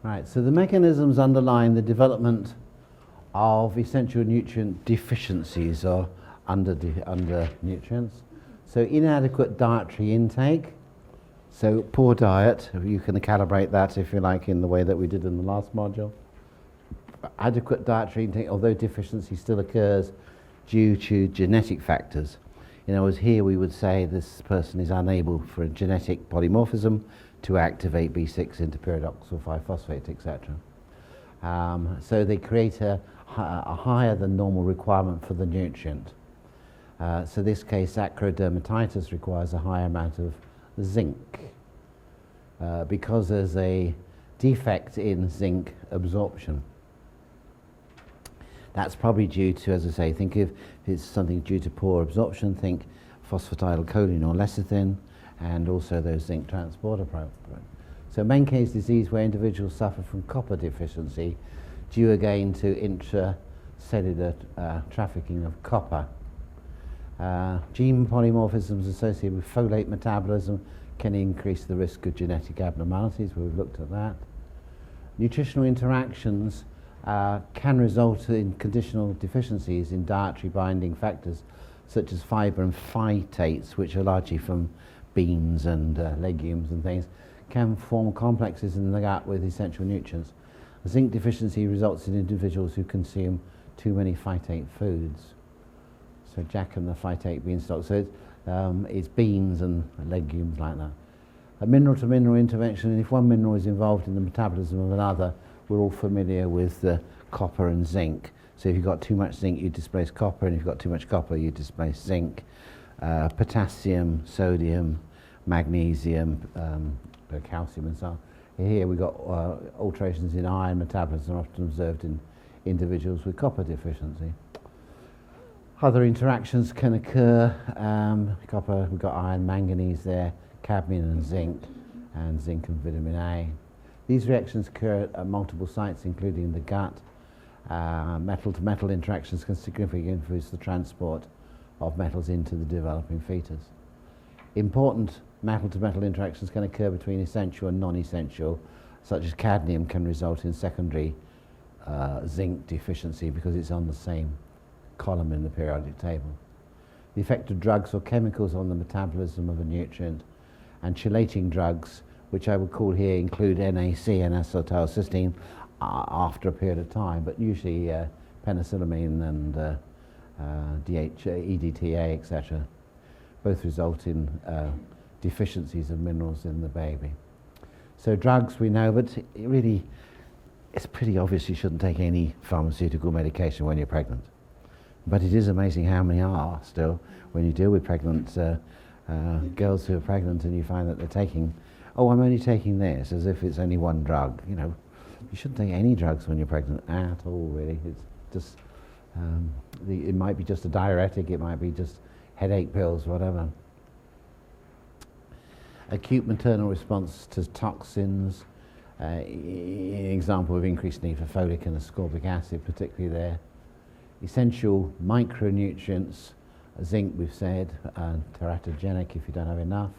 Right, so the mechanisms underlying the development of essential nutrient deficiencies or under nutrients. So inadequate dietary intake, so poor diet, you can calibrate that if you like in the way that we did in the last module. Adequate dietary intake, although deficiency still occurs due to genetic factors. In other words, here we would say this person is unable for a genetic polymorphism to activate B6 into pyridoxal 5-phosphate, etc. So they create a higher than normal requirement for the nutrient. So this case, acrodermatitis requires a higher amount of zinc because there's a defect in zinc absorption. That's probably due to, as I say, think if it's something due to poor absorption, think phosphatidylcholine or lecithin, and also those zinc transporter proteins. So main case disease where individuals suffer from copper deficiency due again to intracellular trafficking of copper. Gene polymorphisms associated with folate metabolism can increase the risk of genetic abnormalities. We've looked at that. Nutritional interactions can result in conditional deficiencies in dietary binding factors such as fibre and phytates, which are largely from beans and legumes and things, can form complexes in the gut with essential nutrients. Zinc deficiency results in individuals who consume too many phytate foods. So Jack and the phytate beanstalk. So it's beans and legumes like that. A mineral to mineral intervention, and if one mineral is involved in the metabolism of another, we're all familiar with the copper and zinc. So if you've got too much zinc, you displace copper, and if you've got too much copper, you displace zinc. Potassium, sodium, magnesium, calcium and so on. Here we've got alterations in iron metabolism are often observed in individuals with copper deficiency. Other interactions can occur. Copper, we've got iron, manganese there, cadmium and zinc and vitamin A. These reactions occur at multiple sites, including the gut. Metal-to-metal interactions can significantly influence the transport of metals into the developing fetus. Important metal-to-metal interactions can occur between essential and non-essential, such as cadmium can result in secondary zinc deficiency because it's on the same column in the periodic table. The effect of drugs or chemicals on the metabolism of a nutrient, and chelating drugs, which I would call here include NAC and acetylcysteine after a period of time, but usually penicillamine and EDTA, etc., both result in deficiencies of minerals in the baby. So drugs we know, but it's pretty obvious you shouldn't take any pharmaceutical medication when you're pregnant. But it is amazing how many are still when you deal with pregnant girls who are pregnant and you find that they're taking, oh, I'm only taking this, as if it's only one drug. You know, you shouldn't take any drugs when you're pregnant at all, really. It's just, it might be just a diuretic, it might be just headache pills, whatever. Acute maternal response to toxins, an example of increased need for folic and ascorbic acid, particularly there. Essential micronutrients, zinc we've said, teratogenic if you don't have enough.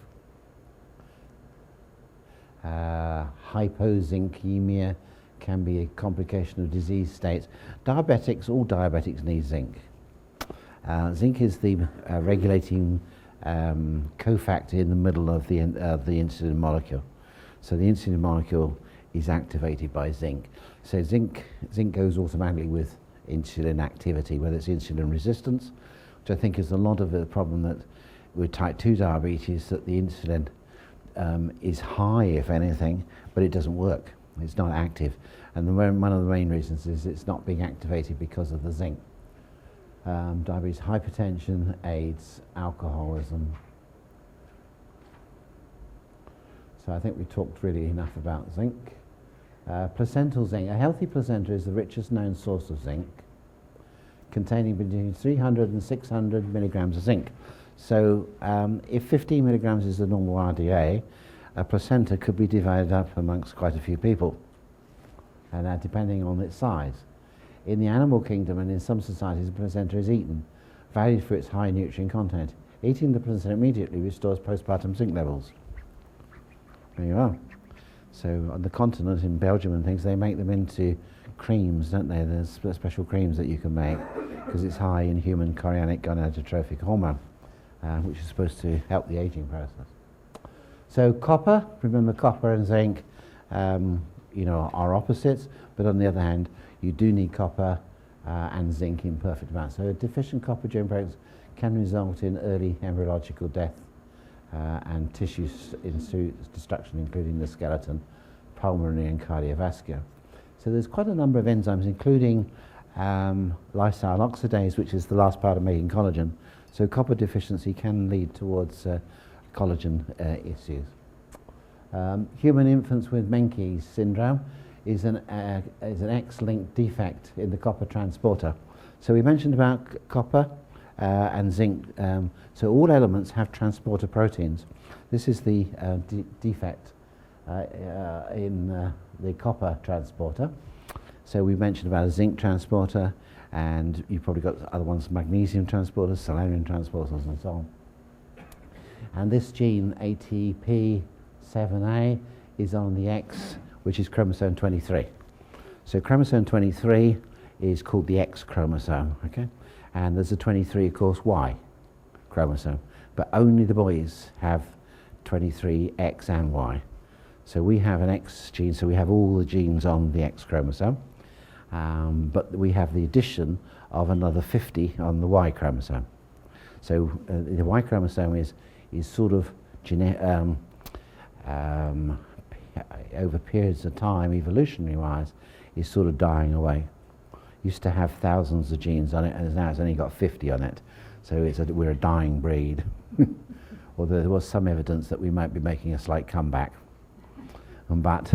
Hypozincemia can be a complication of disease states. Diabetics, all diabetics need zinc. Zinc is the regulating cofactor in the middle of the insulin molecule. So the insulin molecule is activated by zinc. So zinc goes automatically with insulin activity, whether it's insulin resistance, which I think is a lot of the problem that with type 2 diabetes, that the insulin is high, if anything, but it doesn't work. It's not active. And one of the main reasons is it's not being activated because of the zinc. Diabetes, hypertension, AIDS, alcoholism. So I think we talked really enough about zinc. Placental zinc. A healthy placenta is the richest known source of zinc, containing between 300 and 600 milligrams of zinc. So if 15 milligrams is the normal RDA, a placenta could be divided up amongst quite a few people, and depending on its size. In the animal kingdom and in some societies, the placenta is eaten, valued for its high nutrient content. Eating the placenta immediately restores postpartum zinc levels. There you are. So on the continent in Belgium and things, they make them into creams, don't they? There's special creams that you can make because it's high in human chorionic gonadotrophic hormone, which is supposed to help the aging process. So copper, remember copper and zinc, are opposites, but on the other hand, you do need copper and zinc in perfect amounts. So a deficient copper during pregnancy can result in early embryological death and tissue destruction, including the skeleton, pulmonary and cardiovascular. So there's quite a number of enzymes, including lysyl oxidase, which is the last part of making collagen. So copper deficiency can lead towards collagen issues. Human infants with Menkes syndrome is an X-linked defect in the copper transporter. So we mentioned about copper and zinc. So all elements have transporter proteins. This is the defect in the copper transporter. So we mentioned about a zinc transporter, and you've probably got other ones, magnesium transporters, selenium transporters, and so on. And this gene, ATP7A, is on the X, which is chromosome 23. So chromosome 23 is called the X chromosome, okay? And there's a 23, of course, Y chromosome. But only the boys have 23 X and Y. So we have an X gene, so we have all the genes on the X chromosome. But we have the addition of another 50 on the Y chromosome. So the Y chromosome is sort of over periods of time, evolutionary-wise, is sort of dying away. Used to have thousands of genes on it, and now it's only got 50 on it. So we're a dying breed. Although there was some evidence that we might be making a slight comeback. But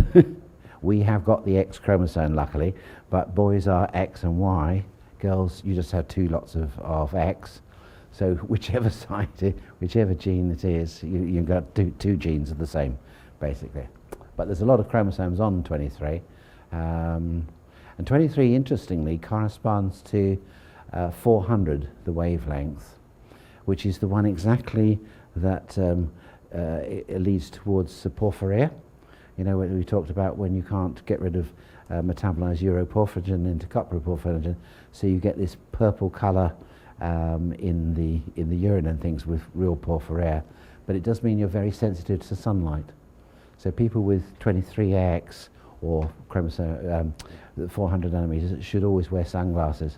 we have got the X chromosome, luckily, but boys are X and Y. Girls, you just have two lots of X. So whichever side, whichever gene it is, you've got two genes of the same, basically. But there's a lot of chromosomes on 23. And 23, interestingly, corresponds to 400, the wavelength, which is the one exactly that it leads towards porphyria. You know, what we talked about when you can't get rid of metabolized uroporphyrin into coproporphyrin, so you get this purple color in the urine and things with real porphyria. But it does mean you're very sensitive to sunlight. So people with 23X or chromosome 400 nanometers should always wear sunglasses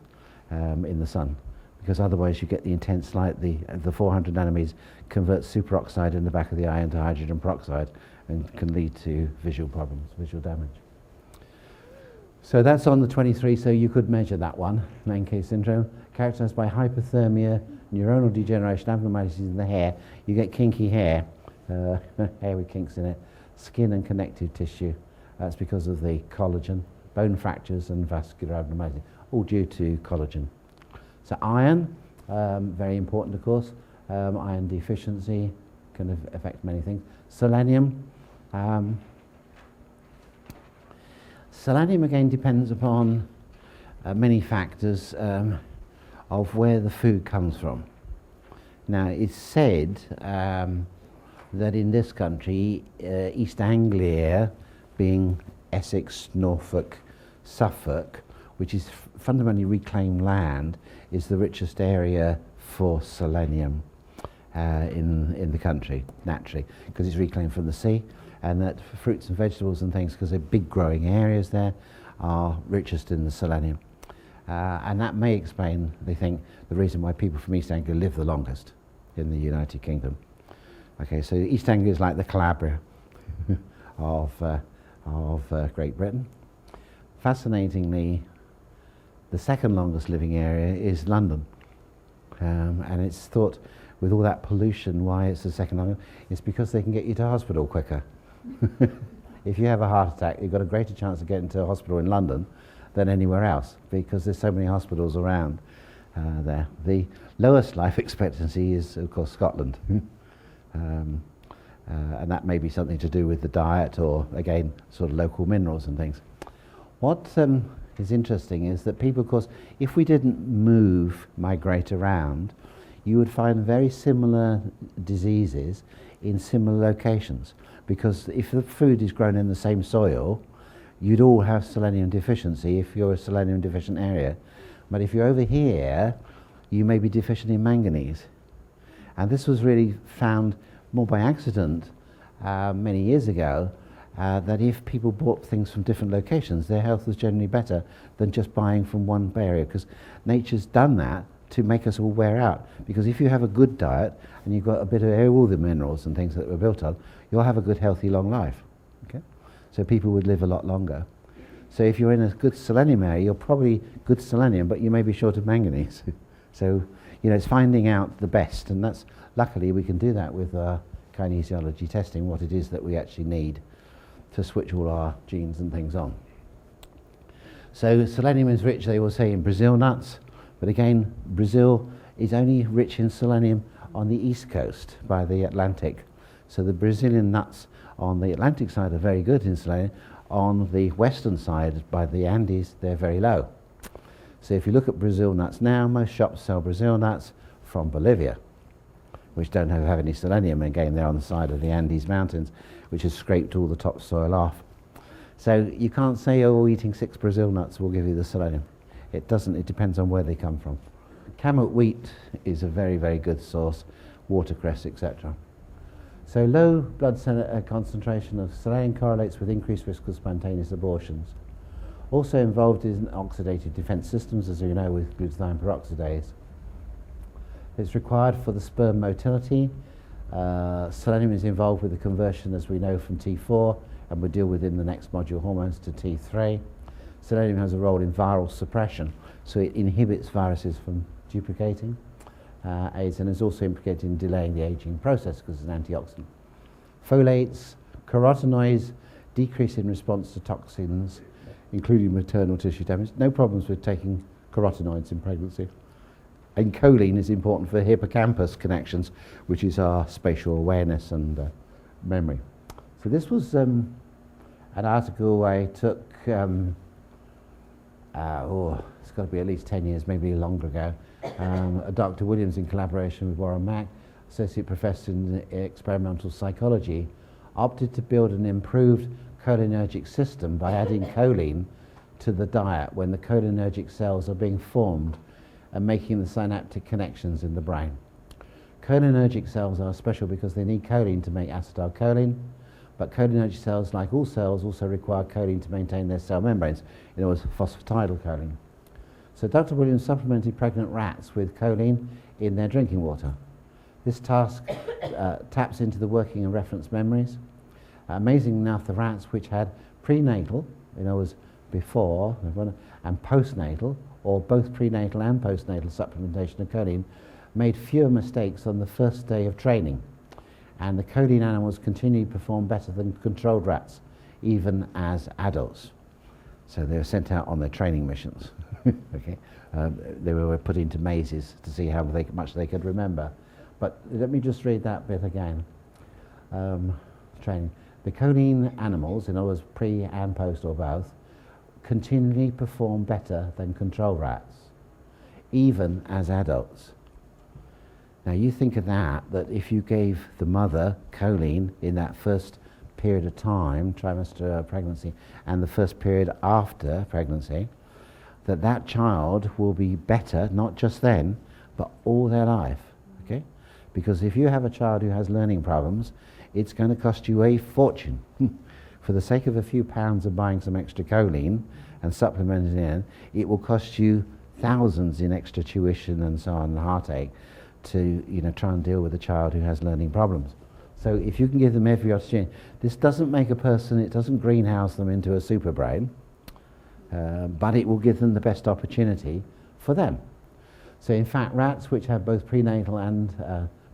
in the sun, because otherwise you get the intense light. The 400 nanometers converts superoxide in the back of the eye into hydrogen peroxide and can lead to visual problems, visual damage. So that's on the 23, so you could measure that one, Menkes syndrome, characterized by hypothermia, neuronal degeneration, abnormalities in the hair. You get kinky hair, hair with kinks in it, skin and connective tissue. That's because of the collagen, bone fractures and vascular abnormalities, all due to collagen. So iron, very important, of course. Iron deficiency can affect many things. Selenium. Selenium again depends upon many factors of where the food comes from. Now it's said that in this country, East Anglia, being Essex, Norfolk, Suffolk, which is fundamentally reclaimed land, is the richest area for selenium in the country, naturally, because it's reclaimed from the sea, and that fruits and vegetables and things, because they're big growing areas there, are richest in the selenium. And that may explain, they think, the reason why people from East Anglia live the longest in the United Kingdom. Okay, so East Anglia is like the Calabria of Great Britain. Fascinatingly, the second longest living area is London. And it's thought, with all that pollution, why it's the second longest. It's because they can get you to hospital quicker. If you have a heart attack, you've got a greater chance of getting to a hospital in London than anywhere else, because there's so many hospitals around there. The lowest life expectancy is, of course, Scotland. And that may be something to do with the diet, or, again, sort of local minerals and things. What is interesting is that people, of course, if we didn't migrate around, you would find very similar diseases in similar locations, because if the food is grown in the same soil, you'd all have selenium deficiency if you're a selenium deficient area. But if you're over here, you may be deficient in manganese. And this was really found more by accident many years ago, that if people bought things from different locations, their health was generally better than just buying from one area, because nature's done that to make us all wear out. Because if you have a good diet and you've got a bit of all the minerals and things that we're built on, you'll have a good, healthy, long life. Okay? So people would live a lot longer. So if you're in a good selenium area, you're probably good selenium, but you may be short of manganese. So, it's finding out the best, and that's, luckily, we can do that with kinesiology testing, what it is that we actually need to switch all our genes and things on. So selenium is rich, they will say, in Brazil nuts, but again, Brazil is only rich in selenium on the east coast by the Atlantic. So the Brazilian nuts on the Atlantic side are very good in selenium. On the western side by the Andes, they're very low. So if you look at Brazil nuts now, most shops sell Brazil nuts from Bolivia, which don't have any selenium. Again, they're on the side of the Andes Mountains, which has scraped all the topsoil off. So you can't say, oh, eating 6 Brazil nuts will give you the selenium. It doesn't, it depends on where they come from. Camel wheat is a very, very good source, watercress, etc. So low blood concentration of selenium correlates with increased risk of spontaneous abortions. Also involved in oxidative defense systems, as you know, with glutathione peroxidase. It's required for the sperm motility. Selenium is involved with the conversion, as we know, from T4, and we'll deal with in the next module, hormones, to T3. Selenium has a role in viral suppression, so it inhibits viruses from duplicating AIDS, and is also implicated in delaying the aging process because it's an antioxidant. Folates, carotenoids, decrease in response to toxins, including maternal tissue damage. No problems with taking carotenoids in pregnancy. And choline is important for hippocampus connections, which is our spatial awareness and memory. So this was an article I took, it's got to be at least 10 years, maybe longer ago. Dr. Williams, in collaboration with Warren Mack, Associate Professor in Experimental Psychology, opted to build an improved cholinergic system by adding choline to the diet when the cholinergic cells are being formed and making the synaptic connections in the brain. Cholinergic cells are special because they need choline to make acetylcholine, but cholinergic cells, like all cells, also require choline to maintain their cell membranes. In other words, phosphatidylcholine. So Dr. Williams supplemented pregnant rats with choline in their drinking water. This task taps into the working and reference memories. Amazing enough, the rats which had prenatal, in other words, before, and postnatal, or both prenatal and postnatal supplementation of choline, made fewer mistakes on the first day of training. And the choline animals continued to perform better than controlled rats, even as adults. So they were sent out on their training missions. Okay, they were put into mazes to see how much they could remember. But let me just read that bit again. Training. The choline animals, in other words, pre and post or both, continually perform better than control rats, even as adults. Now you think of that if you gave the mother choline in that first period of time, trimester pregnancy, and the first period after pregnancy, that child will be better, not just then, but all their life, okay? Because if you have a child who has learning problems, it's going to cost you a fortune. For the sake of a few pounds of buying some extra choline and supplementing it in, it will cost you thousands in extra tuition and so on, and heartache, to try and deal with a child who has learning problems. So if you can give them every opportunity, this doesn't make a person, it doesn't greenhouse them into a super brain, but it will give them the best opportunity for them. So in fact, rats which have both prenatal and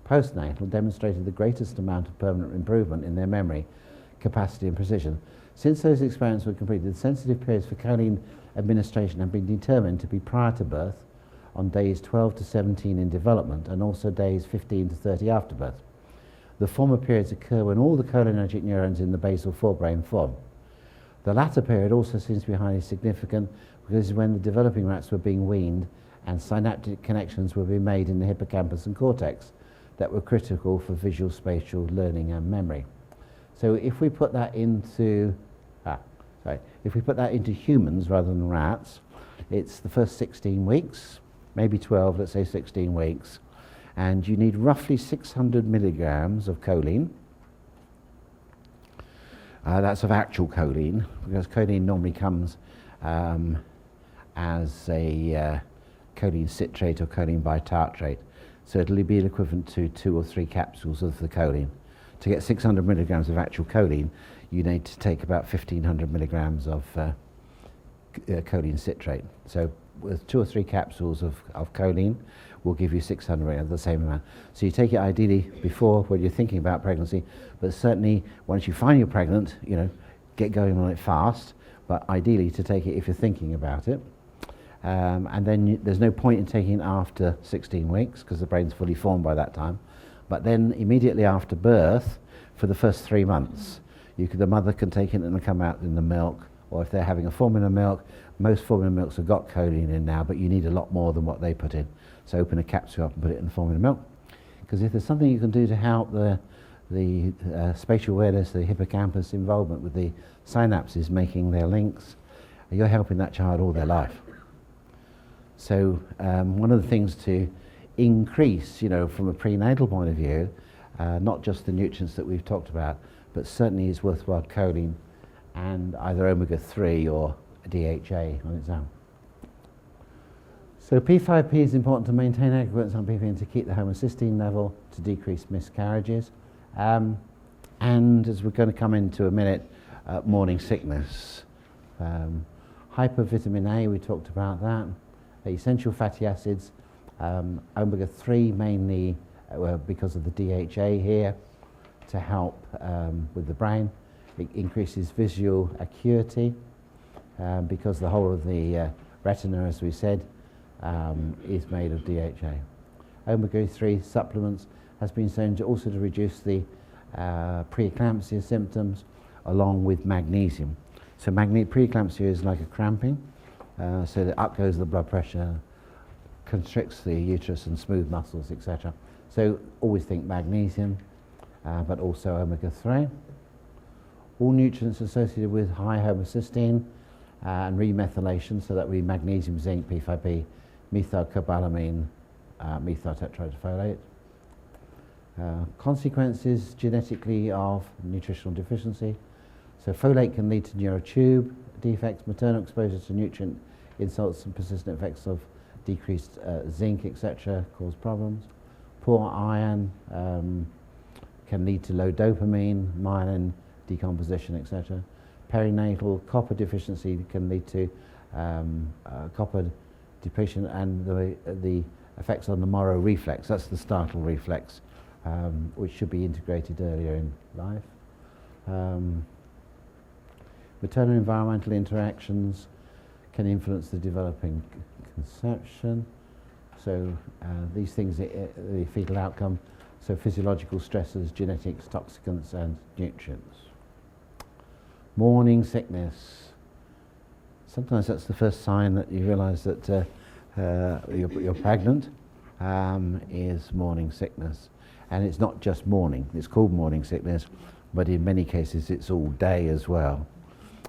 postnatal demonstrated the greatest amount of permanent improvement in their memory capacity and precision. Since those experiments were completed, the sensitive periods for choline administration have been determined to be prior to birth, on days 12 to 17 in development, and also days 15 to 30 after birth. The former periods occur when all the cholinergic neurons in the basal forebrain form. The latter period also seems to be highly significant because this is when the developing rats were being weaned and synaptic connections were being made in the hippocampus and cortex that were critical for visual spatial learning and memory. So if we put that into humans rather than rats, it's the first 16 weeks, maybe 12, let's say 16 weeks, and you need roughly 600 milligrams of choline. That's of actual choline, because choline normally comes as a choline citrate or choline bitartrate. So it'll be equivalent to 2 or 3 capsules of the choline. To get 600 milligrams of actual choline, you need to take about 1,500 milligrams of choline citrate. So with 2 or 3 capsules of choline will give you 600 milligrams, the same amount. So you take it ideally before, when you're thinking about pregnancy, but certainly once you find you're pregnant, get going on it fast, but ideally to take it if you're thinking about it. And then there's no point in taking it after 16 weeks because the brain's fully formed by that time. But then immediately after birth, for the first 3 months, the mother can take it and it'll come out in the milk, or if they're having a formula milk, most formula milks have got choline in now, but you need a lot more than what they put in. So open a capsule up and put it in the formula milk. Because if there's something you can do to help the spatial awareness, the hippocampus involvement with the synapses making their links, you're helping that child all their life. So one of the things to increase, from a prenatal point of view, not just the nutrients that we've talked about, but certainly is worthwhile choline and either omega-3 or DHA on its own. So P5P is important to maintain adequate on PP and to keep the homocysteine level to decrease miscarriages. And as we're going to come into a minute, morning sickness. Hypervitamin A, we talked about that. Essential fatty acids, omega-3 mainly because of the DHA here to help with the brain. It increases visual acuity because the whole of the retina, as we said, is made of DHA. Omega-3 supplements has been shown to also to reduce the preeclampsia symptoms along with magnesium. So preeclampsia is like a cramping, so that up goes the blood pressure, constricts the uterus and smooth muscles, etc. So always think magnesium, but also omega-3. All nutrients associated with high homocysteine and remethylation, so that would be magnesium, zinc, P5P, methylcobalamin, methyl tetrahydrofolate. Consequences genetically of nutritional deficiency. So folate can lead to neurotube defects, maternal exposure to nutrient insults and persistent effects of decreased zinc, etc., cause problems. Poor iron can lead to low dopamine, myelin decomposition, etc. Perinatal copper deficiency can lead to copper depletion and the effects on the Moro reflex. That's the startle reflex, which should be integrated earlier in life. Maternal environmental interactions can influence the developing conception. So these things, the fetal outcome, so physiological stressors, genetics, toxicants, and nutrients. Morning sickness. Sometimes that's the first sign that you realise that you're pregnant, is morning sickness. And it's not just morning, it's called morning sickness, but in many cases it's all day as well.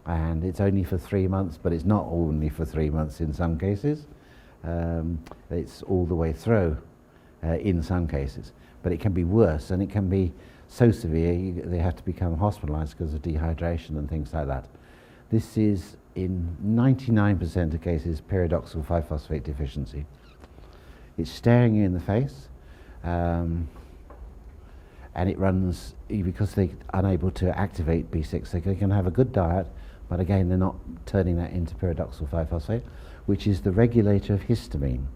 And it's only for 3 months, but it's not only for 3 months in some cases. It's all the way through in some cases. But it can be worse, and it can be so severe they have to become hospitalised because of dehydration and things like that. This is, in 99% of cases, pyridoxal 5-phosphate deficiency. It's staring you in the face, and it runs, because they're unable to activate B6, they can have a good diet, but again, they're not turning that into pyridoxal 5-phosphate, which is the regulator of histamine.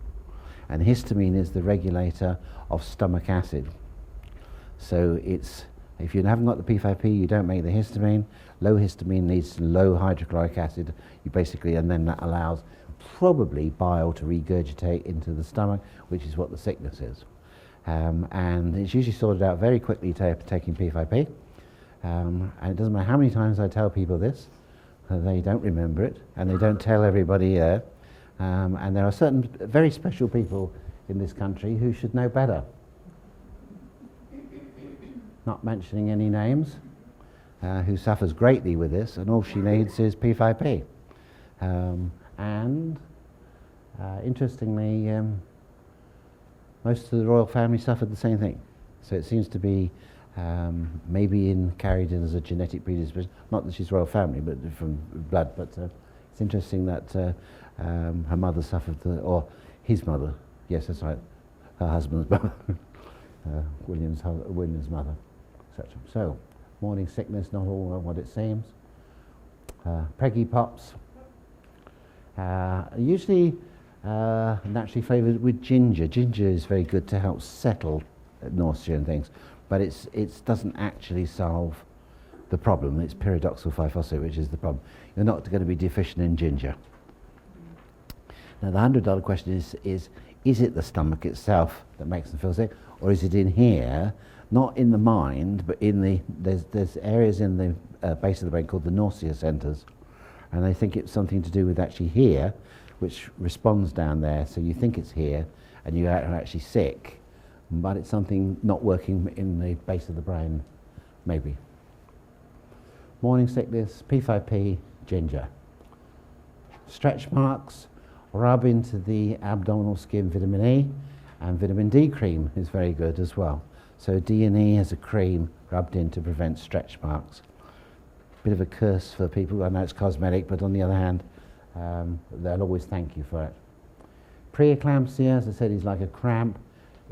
And histamine is the regulator of stomach acid. So it's, if you haven't got the P5P, you don't make the histamine. Low histamine leads to low hydrochloric acid. You basically, and then that allows probably bile to regurgitate into the stomach, which is what the sickness is. And it's usually sorted out very quickly taking P5P. And it doesn't matter how many times I tell people this, they don't remember it, and they don't tell everybody there. And there are certain very special people in this country who should know better. not mentioning any names, who suffers greatly with this, and all she needs is P5P. And interestingly, most of the royal family suffered the same thing. So it seems to be maybe carried in as a genetic predisposition. Not that she's royal family, but from blood. But it's interesting that her mother suffered, or his mother. Yes, that's right. Her husband's mother, William's mother, etc. So, morning sickness, not all what it seems. Preggy pops, usually naturally flavoured with ginger. Ginger is very good to help settle nausea and things, but it doesn't actually solve the problem. It's pyridoxal 5-phosphate, which is the problem. You're not going to be deficient in ginger. Now, the $100 question is it the stomach itself that makes them feel sick, or is it in here, not in the mind, but in there's areas in the base of the brain called the nausea centres, and they think it's something to do with actually here, which responds down there, so you think it's here, and you are actually sick, but it's something not working in the base of the brain, maybe. Morning sickness, P5P, ginger. Stretch marks, rub into the abdominal skin vitamin E, and vitamin D cream is very good as well. So D&E as a cream rubbed in to prevent stretch marks. Bit of a curse for people, I know it's cosmetic, but on the other hand, they'll always thank you for it. Preeclampsia, as I said, is like a cramp.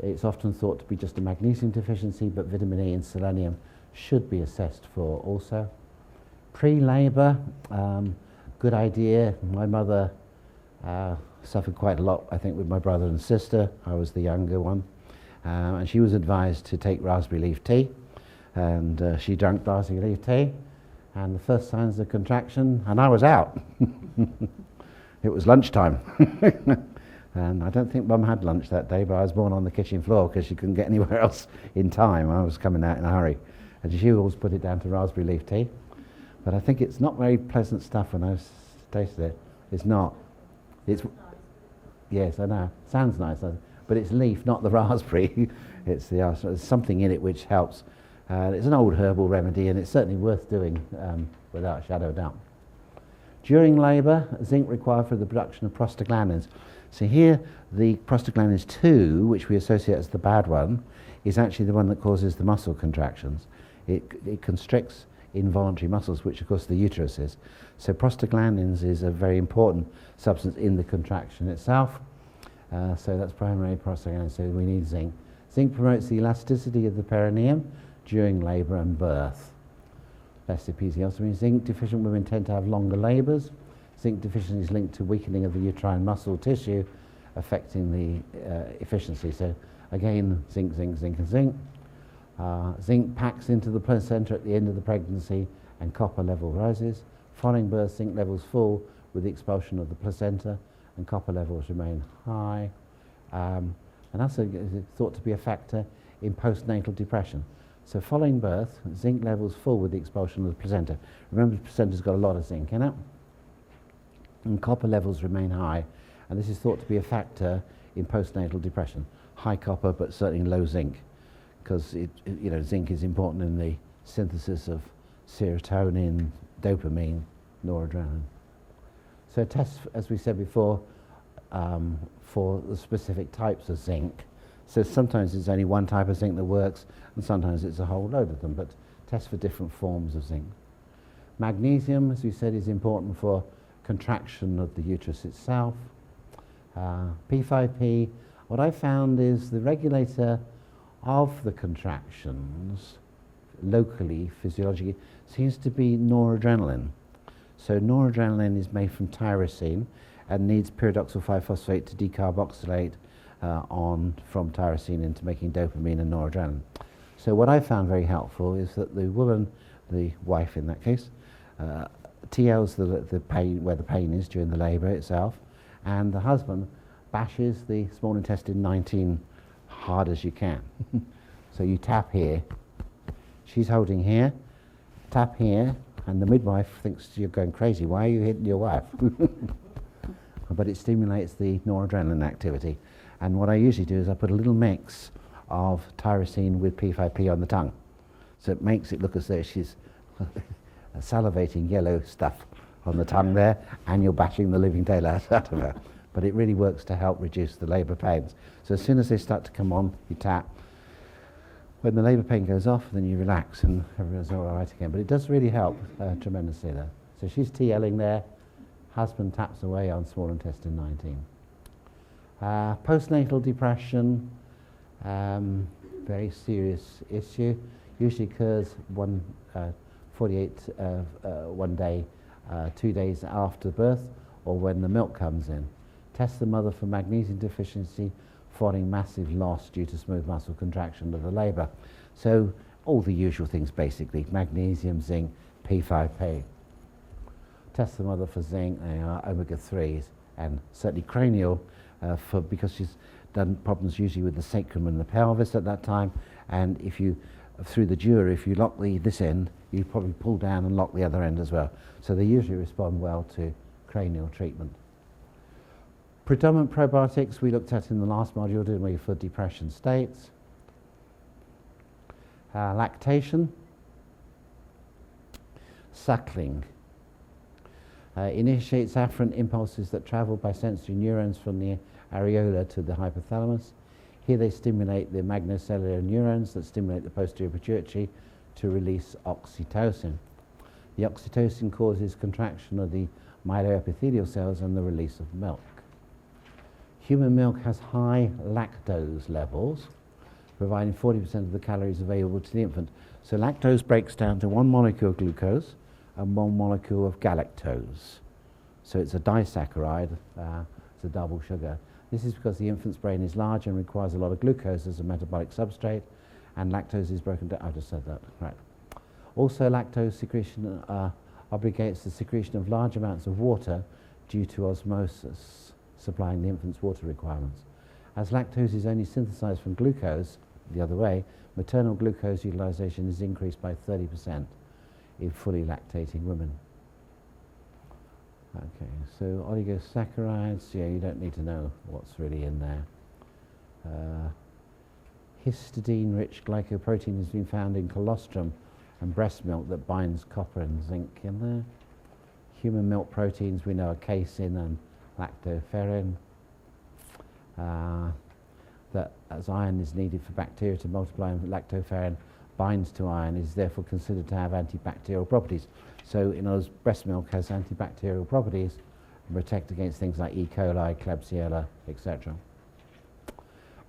It's often thought to be just a magnesium deficiency, but vitamin E and selenium should be assessed for also. Pre-labour, good idea. My mother suffered quite a lot, I think, with my brother and sister. I was the younger one. And she was advised to take raspberry leaf tea. And she drank raspberry leaf tea. And the first signs of contraction, and I was out. It was lunchtime. And I don't think Mum had lunch that day, but I was born on the kitchen floor because she couldn't get anywhere else in time. I was coming out in a hurry. And she always put it down to raspberry leaf tea. But I think it's not very pleasant stuff when I tasted it. It's not. It's yes, I know. Sounds nice, but it's leaf, not the raspberry. It's there's something in it which helps. It's an old herbal remedy, and it's certainly worth doing without a shadow of doubt. During labour, zinc required for the production of prostaglandins. So here, the prostaglandins 2, which we associate as the bad one, is actually the one that causes the muscle contractions. It constricts involuntary muscles, which of course the uterus is. So prostaglandins is a very important substance in the contraction itself. So that's primary prostaglandins, so we need zinc. Zinc promotes the elasticity of the perineum during labour and birth. Less episiotomy. Zinc deficient women tend to have longer labours. Zinc deficiency is linked to weakening of the uterine muscle tissue, affecting the efficiency. So again, zinc, zinc, zinc, and zinc. Zinc packs into the placenta at the end of the pregnancy, and copper level rises. Following birth, zinc levels fall with the expulsion of the placenta, and copper levels remain high. And that's thought to be a factor in postnatal depression. So following birth, zinc levels fall with the expulsion of the placenta. Remember, the placenta's got a lot of zinc in it. And copper levels remain high, and this is thought to be a factor in postnatal depression. High copper, but certainly low zinc, because zinc is important in the synthesis of serotonin, dopamine, noradrenaline. So tests, as we said before, for the specific types of zinc. So sometimes it's only one type of zinc that works, and sometimes it's a whole load of them, but test for different forms of zinc. Magnesium, as we said, is important for contraction of the uterus itself. P5P, what I found is the regulator of the contractions locally, physiologically, seems to be noradrenaline. So noradrenaline is made from tyrosine and needs pyridoxal 5-phosphate to decarboxylate from tyrosine into making dopamine and noradrenaline. So what I found very helpful is that the woman, the wife in that case, TLs the pain, where the pain is during the labour itself, and the husband bashes the small intestine 19 hard as you can. So you tap here, she's holding here, tap here, and the midwife thinks you're going crazy. Why are you hitting your wife? But it stimulates the noradrenaline activity. And what I usually do is I put a little mix of tyrosine with P5P on the tongue. So it makes it look as though she's salivating yellow stuff on the tongue there, and you're bashing the living daylight out of her. But it really works to help reduce the labour pains. So as soon as they start to come on, you tap. When the labour pain goes off, then you relax and everyone's all right again. But it does really help tremendously there. So she's TLing there. Husband taps away on small intestine 19. Postnatal depression, very serious issue. Usually occurs 1 day, 2 days after birth, or when the milk comes in. Test the mother for magnesium deficiency following massive loss due to smooth muscle contraction of the labour. So all the usual things basically, magnesium, zinc, P5P. Test the mother for zinc, omega-3s, and certainly cranial, because she's done problems usually with the sacrum and the pelvis at that time, and if you, through the dura, if you lock this end, you probably pull down and lock the other end as well. So they usually respond well to cranial treatment. Predominant probiotics we looked at in the last module, didn't we, for depression states. Lactation. Suckling. Initiates afferent impulses that travel by sensory neurons from the areola to the hypothalamus. Here they stimulate the magnocellular neurons that stimulate the posterior pituitary to release oxytocin. The oxytocin causes contraction of the myeloepithelial cells and the release of milk. Human milk has high lactose levels, providing 40% of the calories available to the infant. So lactose breaks down to 1 molecule of glucose and 1 molecule of galactose. So it's a disaccharide, it's a double sugar. This is because the infant's brain is large and requires a lot of glucose as a metabolic substrate, and lactose is broken down. I just said that, right. Also, lactose secretion obligates the secretion of large amounts of water due to osmosis, supplying the infant's water requirements. As lactose is only synthesized from glucose, the other way, maternal glucose utilization is increased by 30% in fully lactating women. Okay, so oligosaccharides, yeah, you don't need to know what's really in there. Histidine-rich glycoprotein has been found in colostrum and breast milk that binds copper and zinc in there. Human milk proteins, we know, are casein and lactoferrin. That as iron is needed for bacteria to multiply, and lactoferrin binds to iron, is therefore considered to have antibacterial properties. So in other words, breast milk has antibacterial properties and protect against things like E. coli, Klebsiella, etc.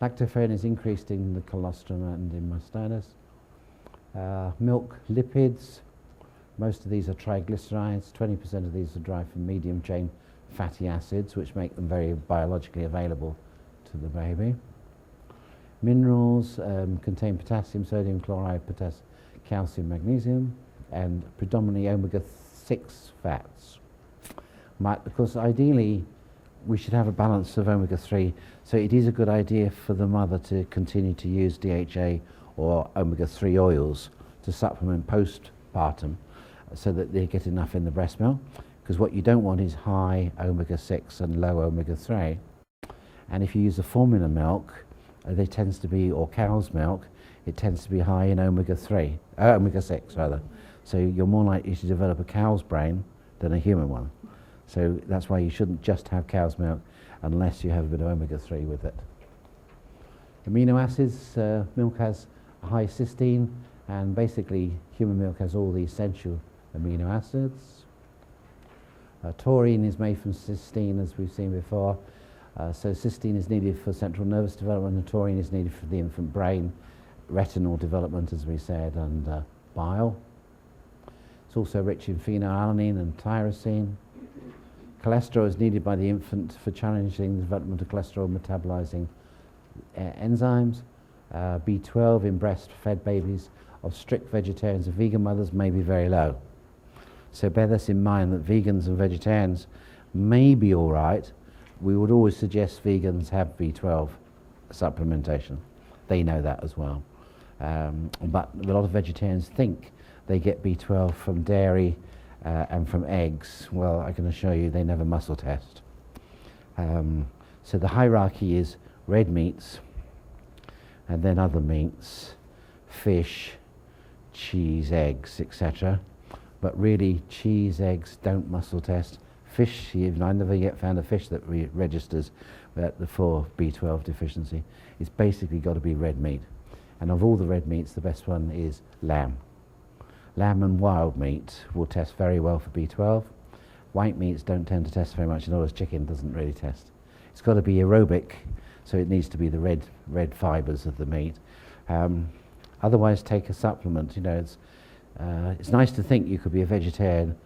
Lactoferrin is increased in the colostrum and in mastitis. Milk lipids, most of these are triglycerides, 20% of these are derived from medium chain fatty acids, which make them very biologically available to the baby. Minerals contain potassium, sodium chloride, calcium, magnesium, and predominantly omega-6 fats. Because ideally we should have a balance of omega-3, so it is a good idea for the mother to continue to use DHA or omega-3 oils to supplement postpartum so that they get enough in the breast milk, because what you don't want is high omega-6 and low omega-3. And if you use a formula milk, they tends to be, or cow's milk, it tends to be high in omega-6 rather. So you're more likely to develop a cow's brain than a human one. So that's why you shouldn't just have cow's milk unless you have a bit of omega-3 with it. Amino acids, milk has a high cysteine, and basically human milk has all the essential amino acids. Taurine is made from cysteine, as we've seen before. So cysteine is needed for central nervous development, and taurine is needed for the infant brain, retinal development, as we said, and bile. It's also rich in phenylalanine and tyrosine. Cholesterol is needed by the infant for challenging the development of cholesterol metabolizing enzymes. B12 in breastfed babies of strict vegetarians and vegan mothers may be very low. So bear this in mind, that vegans and vegetarians may be all right. We would always suggest vegans have B12 supplementation. They know that as well. But a lot of vegetarians think they get B12 from dairy and from eggs. Well, I can assure you they never muscle test. So the hierarchy is red meats, and then other meats, fish, cheese, eggs, etc. But really, cheese, eggs don't muscle test. Fish, I never yet found a fish that registers for B12 deficiency. It's basically got to be red meat. And of all the red meats, the best one is lamb. Lamb and wild meat will test very well for B12. White meats don't tend to test very much, in other words, chicken doesn't really test. It's got to be aerobic, so it needs to be the red fibres of the meat. Otherwise, take a supplement. It's nice to think you could be a vegetarian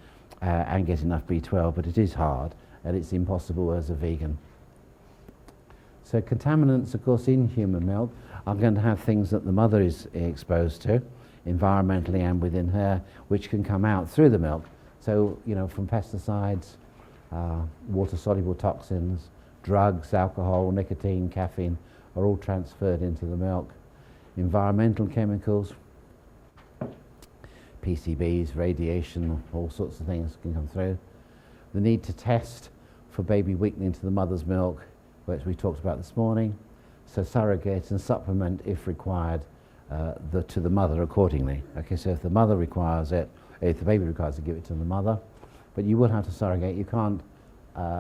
and get enough B12, but it is hard, and it's impossible as a vegan. So contaminants, of course, in human milk are going to have things that the mother is exposed to, environmentally and within her, which can come out through the milk. So, from pesticides, water-soluble toxins, drugs, alcohol, nicotine, caffeine are all transferred into the milk. Environmental chemicals, PCBs, radiation, all sorts of things can come through. The need to test for baby weakening to the mother's milk, which we talked about this morning. So surrogate and supplement, if required, to the mother accordingly. Okay, so if the mother requires it, if the baby requires to give it to the mother, but you will have to surrogate. You can't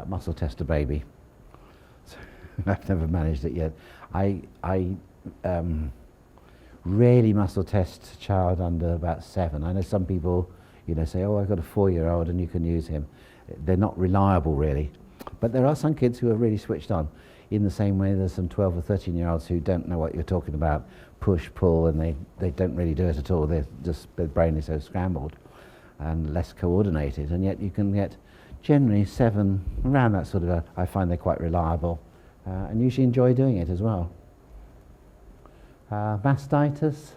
muscle test a baby. So I've never managed it yet. I rarely muscle test a child under about 7. I know some people, say, oh, I've got a 4-year-old and you can use him. They're not reliable, really. But there are some kids who are really switched on. In the same way, there's some 12 or 13-year-olds who don't know what you're talking about, push, pull, and they don't really do it at all. Their brain is so scrambled and less coordinated, and yet you can get generally 7, around that sort of I find they're quite reliable, and usually enjoy doing it as well. Mastitis,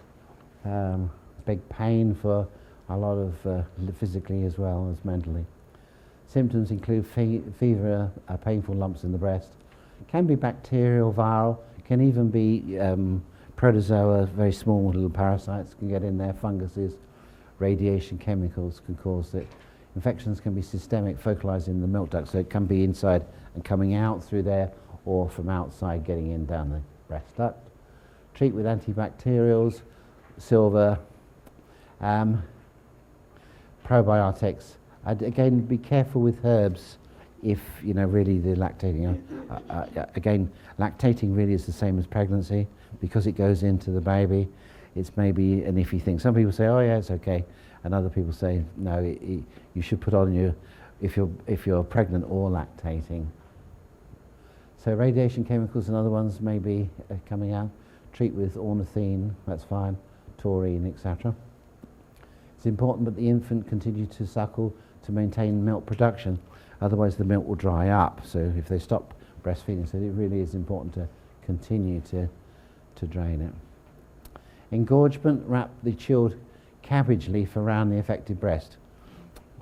big pain for a lot of physically as well as mentally. Symptoms include fever, painful lumps in the breast. Can be bacterial, viral, can even be protozoa, very small little parasites can get in there, funguses, radiation chemicals can cause it. Infections can be systemic, focalized in the milk duct, so it can be inside and coming out through there, or from outside getting in down the breast duct. Treat with antibacterials, silver, probiotics. Again, be careful with herbs if, really the lactating. Again, lactating really is the same as pregnancy because it goes into the baby. It's maybe an iffy thing. Some people say, oh yeah, it's okay. And other people say, no, you should put on if you're pregnant or lactating. So radiation chemicals and other ones may be coming out. Treat with ornithine, that's fine, taurine, etc. It's important that the infant continue to suckle to maintain milk production, otherwise the milk will dry up. So if they stop breastfeeding, so it really is important to continue to drain it. Engorgement, wrap the chilled cabbage leaf around the affected breast.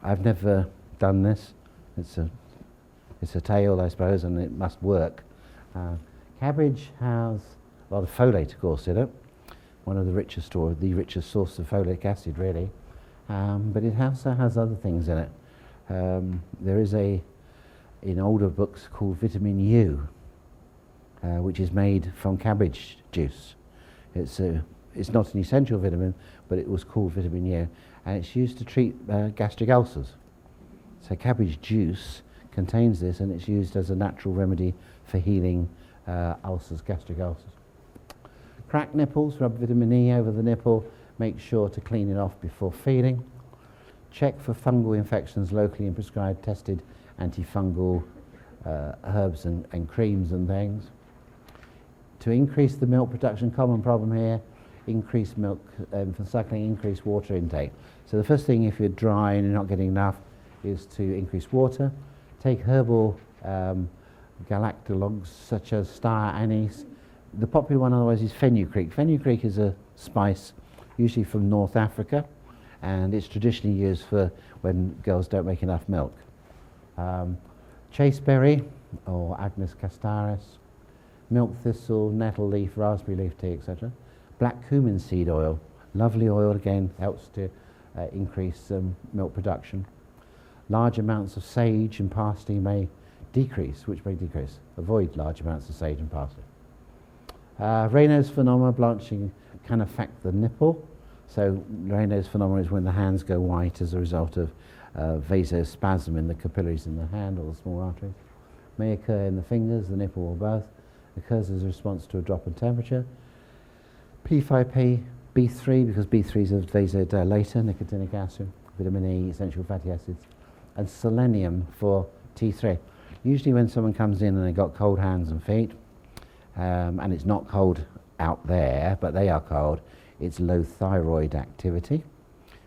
I've never done this. It's a tale, I suppose, and it must work. Cabbage has a lot of folate, of course, in it. One of the richest source of folic acid, really. But it also has other things in it. There is in older books called vitamin U, which is made from cabbage juice. It's not an essential vitamin, but it was called vitamin U, and it's used to treat gastric ulcers. So cabbage juice contains this, and it's used as a natural remedy for healing ulcers, gastric ulcers. Cracked nipples, rub vitamin E over the nipple, make sure to clean it off before feeding. Check for fungal infections locally and prescribe tested antifungal herbs and creams and things. To increase the milk production, common problem here, increase milk for suckling, increase water intake. So the first thing, if you're dry and you're not getting enough, is to increase water. Take herbal galactologues such as star anise. The popular one otherwise is fenugreek. Fenugreek is a spice usually from North Africa, and it's traditionally used for when girls don't make enough milk. Chasteberry or Agnus castaris, milk thistle, nettle leaf, raspberry leaf tea, etc. Black cumin seed oil, lovely oil, again helps to increase milk production. Large amounts of sage and parsley may decrease, avoid large amounts of sage and parsley. Raynaud's phenomena, blanching, can affect the nipple, So Raynaud's phenomenon is when the hands go white as a result of vasospasm in the capillaries in the hand or the small arteries. May occur in the fingers, the nipple, or both. Occurs as a response to a drop in temperature. P5P, B3, because B3 is a vasodilator, nicotinic acid, vitamin E, essential fatty acids, and selenium for T3. Usually when someone comes in and they've got cold hands and feet, and it's not cold out there, but they are cold, it's low thyroid activity,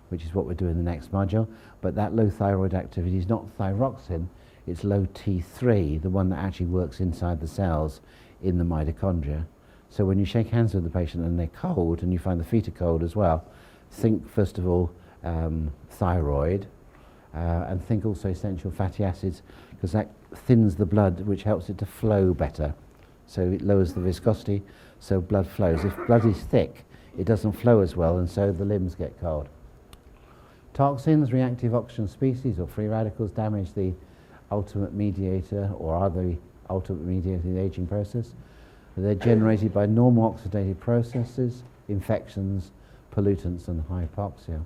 which is what we'll do in the next module. But that low thyroid activity is not thyroxine, it's low T3, the one that actually works inside the cells in the mitochondria. So when you shake hands with the patient and they're cold, and you find the feet are cold as well, think first of all thyroid, and think also essential fatty acids, because that thins the blood, which helps it to flow better. So it lowers the viscosity, so blood flows. If blood is thick, it doesn't flow as well, and so the limbs get cold. Toxins, reactive oxygen species, or free radicals damage the ultimate mediator, or are the ultimate mediator in the aging process. They're generated by normal oxidative processes, infections, pollutants, and hypoxia.